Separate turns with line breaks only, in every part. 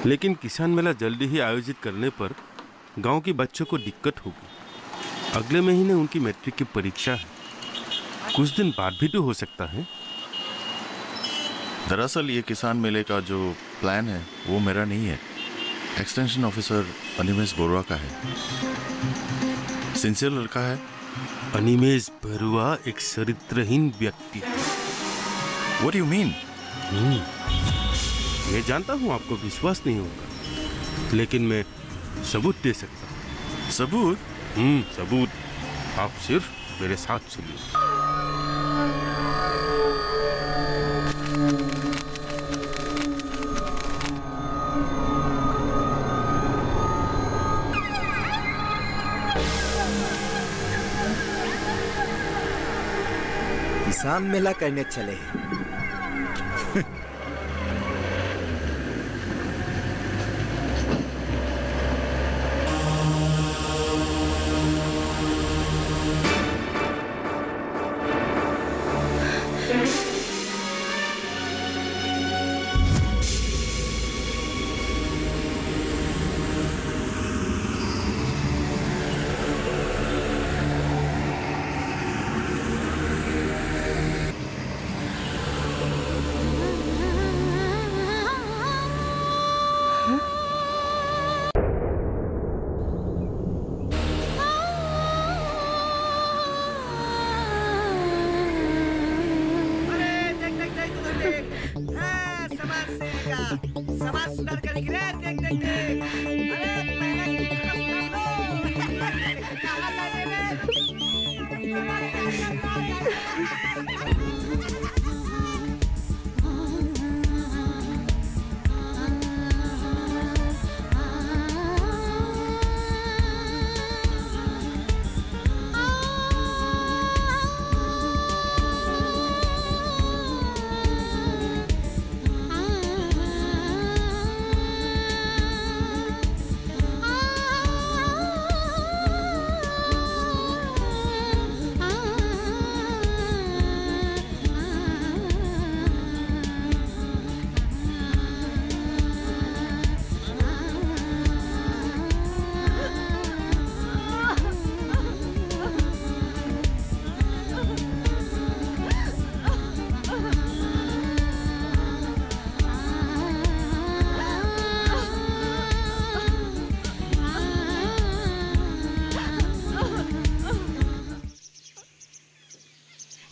लेकिन किसान मेला जल्दी ही आयोजित करने पर गांव के बच्चों को दिक्कत होगी। अगले महीने उनकी मैट्रिक की परीक्षा है, कुछ दिन बाद भी तो हो सकता है।
दरअसल ये किसान मेले का जो प्लान है वो मेरा नहीं है, एक्सटेंशन ऑफिसर अनिमेश बोरुआ का है। सिंसियर लड़का है।
अनिमेश बरुआ एक चरित्रहीन व्यक्ति है।
What do you mean?
मैं जानता हूँ आपको विश्वास नहीं होगा, लेकिन मैं सबूत दे सकता हूँ।
सबूत?
सबूत। आप सिर्फ मेरे साथ चलिए।
किसान मेला करने चले हैं।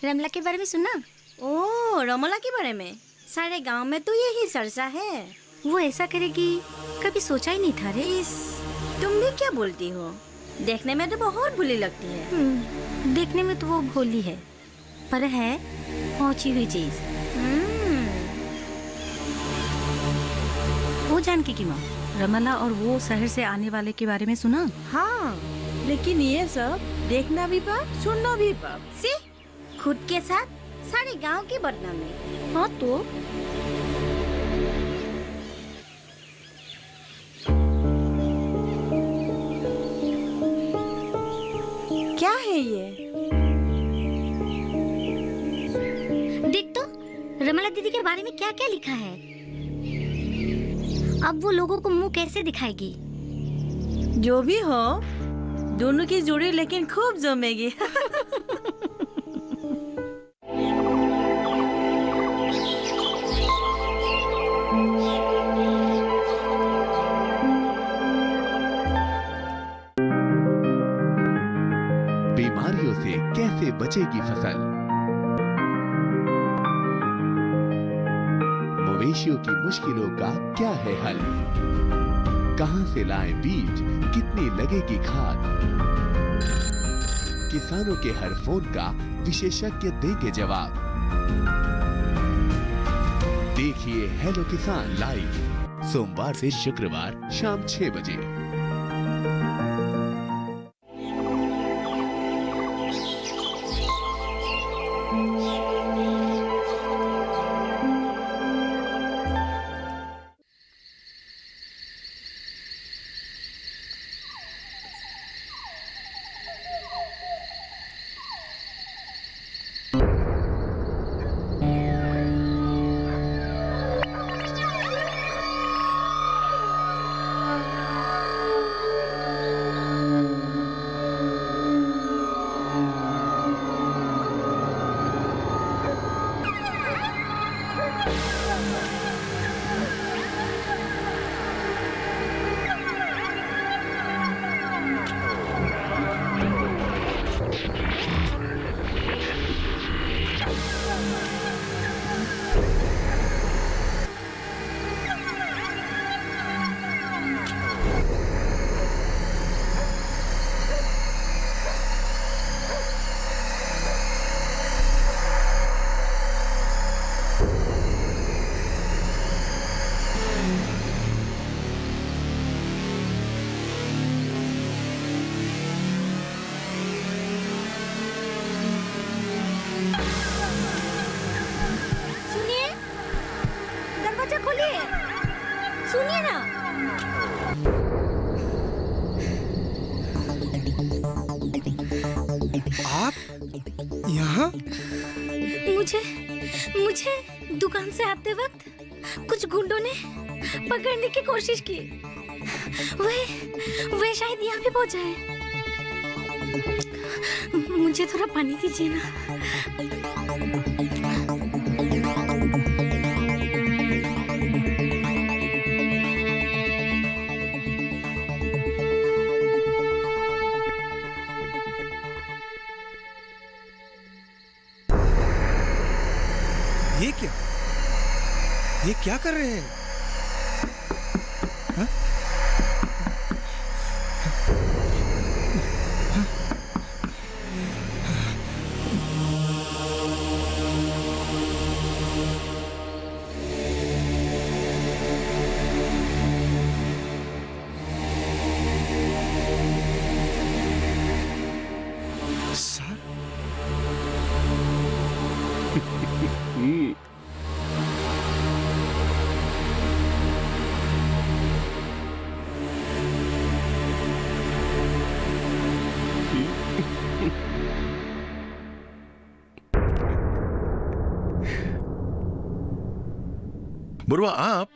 रमला के बारे में सुना?
ओह, रमला के बारे में सारे गांव में तो यही चर्चा है।
वो ऐसा करेगी, कभी सोचा ही नहीं था रे।
इस तुम भी क्या बोलती हो? देखने में तो बहुत भोली लगती है।
देखने में तो वो भोली है, पर है पहुंची हुई चीज। वो जानकी की माँ रमला और वो शहर से आने वाले के बारे में सुना?
हाँ, लेकिन ये सब देखना भी पाप, सुनना भी पाप।
सी खुद के साथ सारे गांव की बदनामी।
हाँ तो क्या है ये?
देख तो रमला दीदी के बारे में क्या क्या लिखा है। अब वो लोगों को मुंह कैसे दिखाएगी?
जो भी हो, दोनों की जोड़ी लेकिन खूब जमेगी।
बीमारियों से कैसे बचेगी फसल? मवेशियों की मुश्किलों का क्या है हल? कहां से लाएं बीज, कितनी लगेगी खाद? किसानों के हर फोन का विशेषज्ञ देंगे जवाब। देखिए हेलो किसान लाइव सोमवार से शुक्रवार शाम 6 बजे।
सुनिए, दरवाजा खोलिए। सुनिए ना।
आप यहाँ?
मुझे मुझे दुकान से आते वक्त कुछ गुंडों ने पकड़ने की कोशिश की। वे शायद यहाँ पे पहुंच जाए। मुझे थोड़ा पानी दीजिए ना।
ये क्या कर रहे हैं? हाँ? सर?
बुरवा आप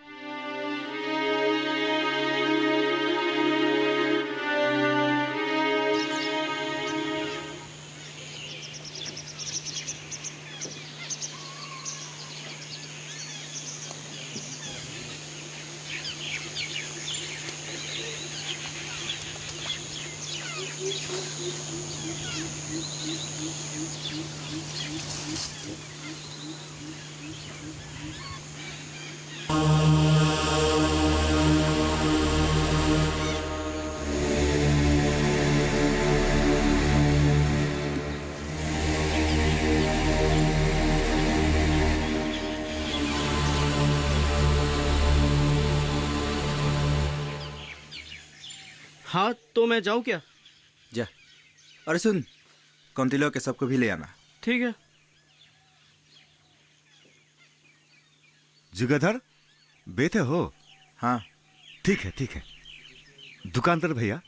हाँ तो मैं जाऊँ क्या?
जा। अरे सुन, कौंतिलो के सबको भी ले आना।
ठीक है।
जुगाधर बैठे हो?
हाँ।
ठीक है। दुकानदार भैया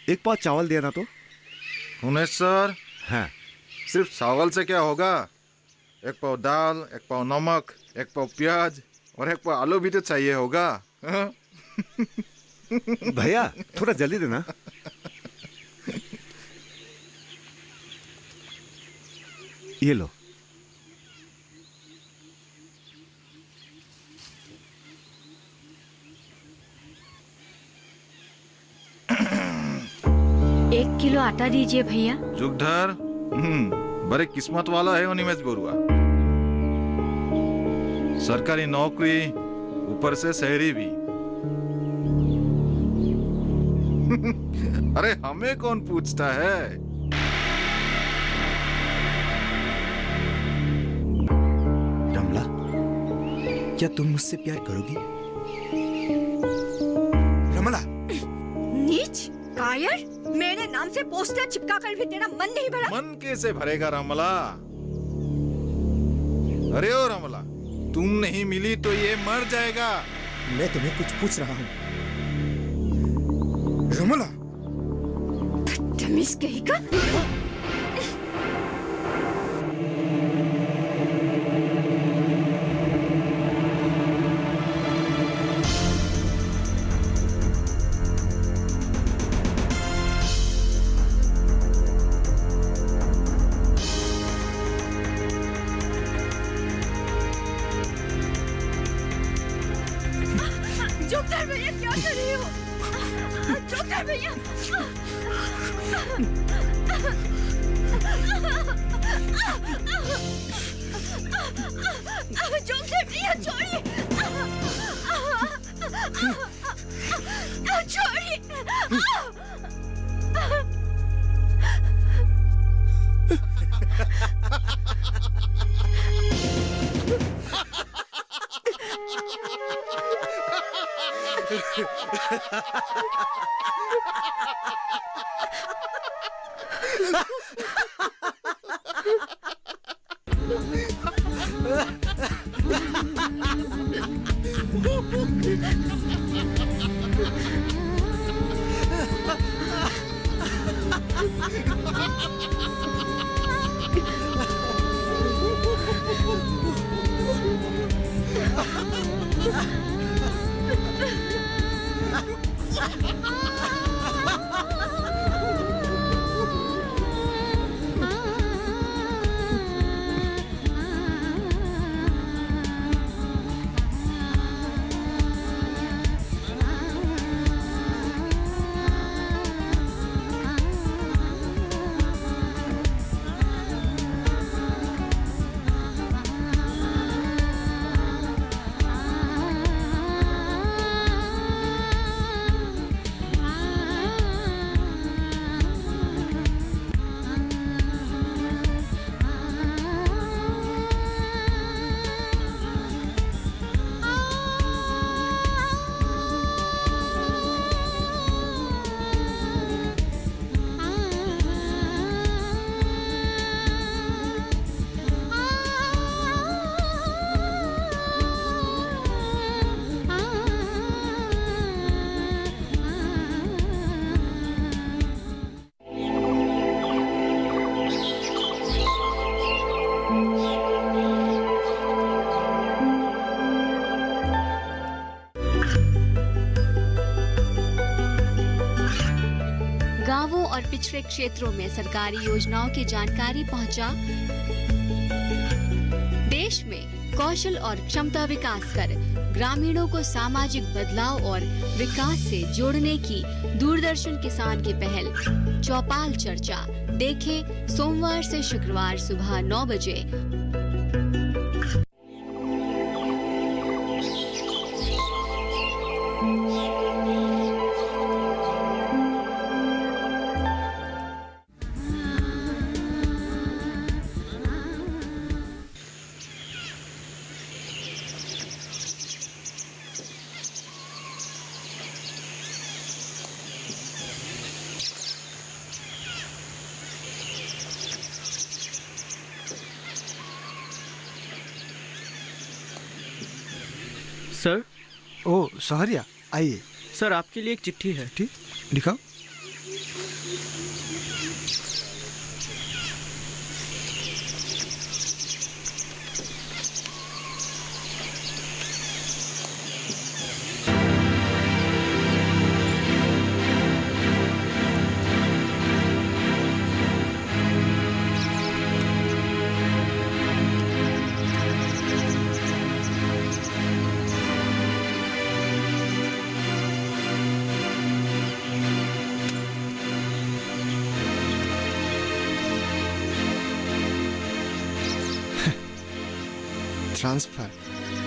एक पाव चावल देना तो।
उमेश सर,
हाँ।
सिर्फ चावल से क्या होगा? एक पाव दाल, एक पाव नमक, एक पाव प्याज और एक पाव आलू भी तो चाहिए होगा। हाँ?
भैया थोड़ा जल्दी देना। ये लो।
एक किलो आटा दीजिए भैया।
जुगधर, बड़े किस्मत वाला है उनिमेश बोरुआ। सरकारी नौकरी, ऊपर से शहरी भी। अरे हमें कौन पूछता है?
रमला, क्या तुम मुझसे प्यार करोगी? रमला!
नीच, कायर, मेरे नाम से पोस्टर चिपका कर भी तेरा मन नहीं भरा?
मन कैसे भरेगा रमला? अरे ओ रमला, तुम नहीं मिली तो ये मर जाएगा।
मैं तुम्हें कुछ पूछ रहा हूँ। रमला!
बदतमीज कहीं का।
जोकर भैया क्या कर रही हो? जोकर भैया जोकर भैया छोड़िए, छोड़िए।
गांवों और पिछड़े क्षेत्रों में सरकारी योजनाओं की जानकारी पहुंचा। देश में कौशल और क्षमता विकास कर ग्रामीणों को सामाजिक बदलाव और विकास से जोड़ने की दूरदर्शन किसान की पहल चौपाल चर्चा देखें सोमवार से शुक्रवार सुबह 9 बजे।
सर।
ओ सहरिया, आइए।
सर आपके लिए एक चिट्ठी है।
ठीक, दिखाओ।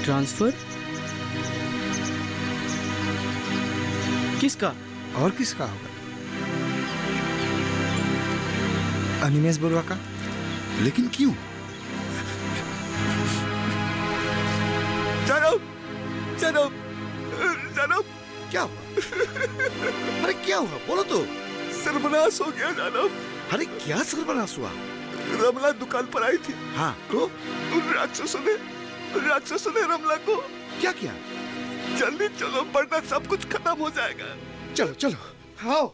ट्रांसफर किसका?
और किसका होगा? अनिमेश बरुआ का।
लेकिन क्यों?
जानब क्या हुआ? अरे क्या हुआ, बोलो तो।
सर्वनाश हो गया जानब।
अरे क्या सर्वनाश हुआ?
रमला दुकान पर आई थी।
हाँ
तो उन राक्षसों ने रमला को
क्या किया?
जल्दी चलो वरना सब कुछ खत्म हो जाएगा।
चलो चलो आओ।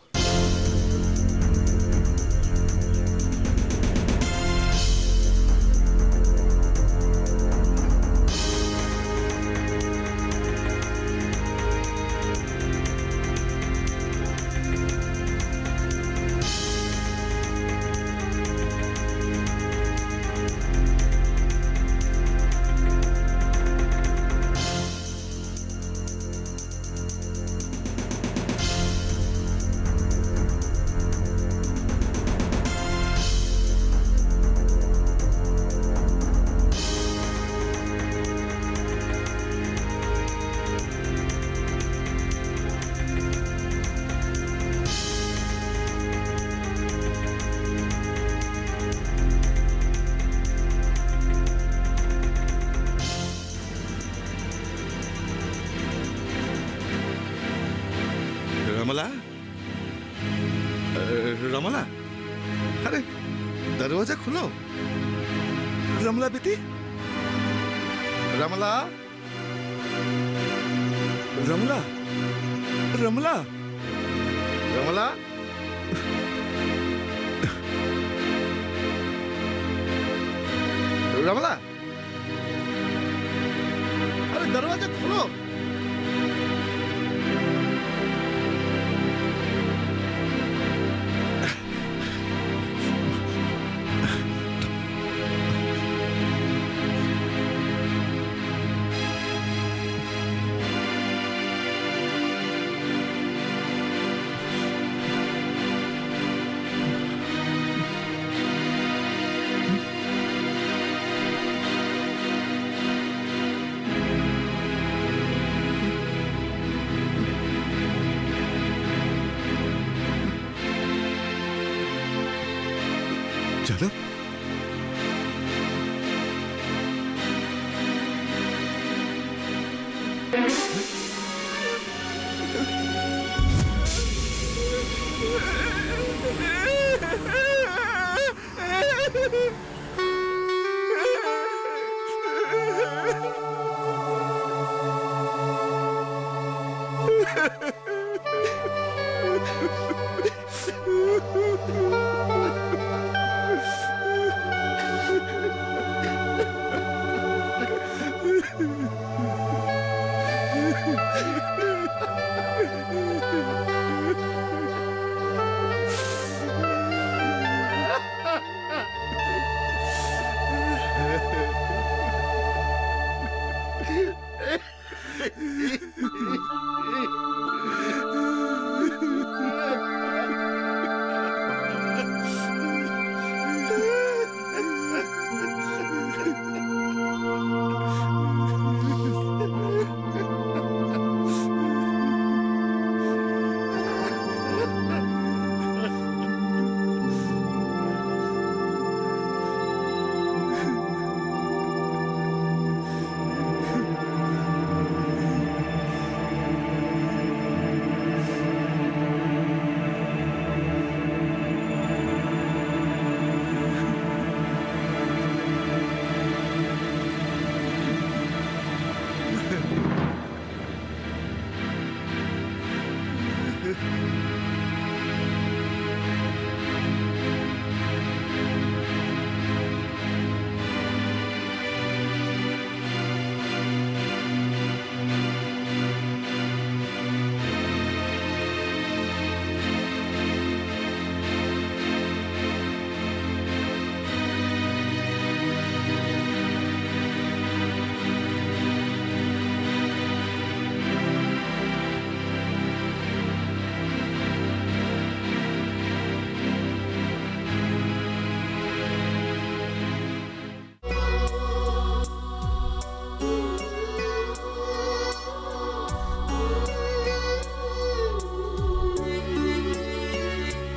रमला, अरे दरवाजा खोलो। रमला बेटी, रमला, रमला, रमला,
रमला, रमला, अरे दरवाजा खोलो।
चलो।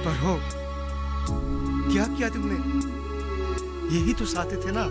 पढ़ो, क्या किया तुमने? यही तो साथे थे ना।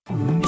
Food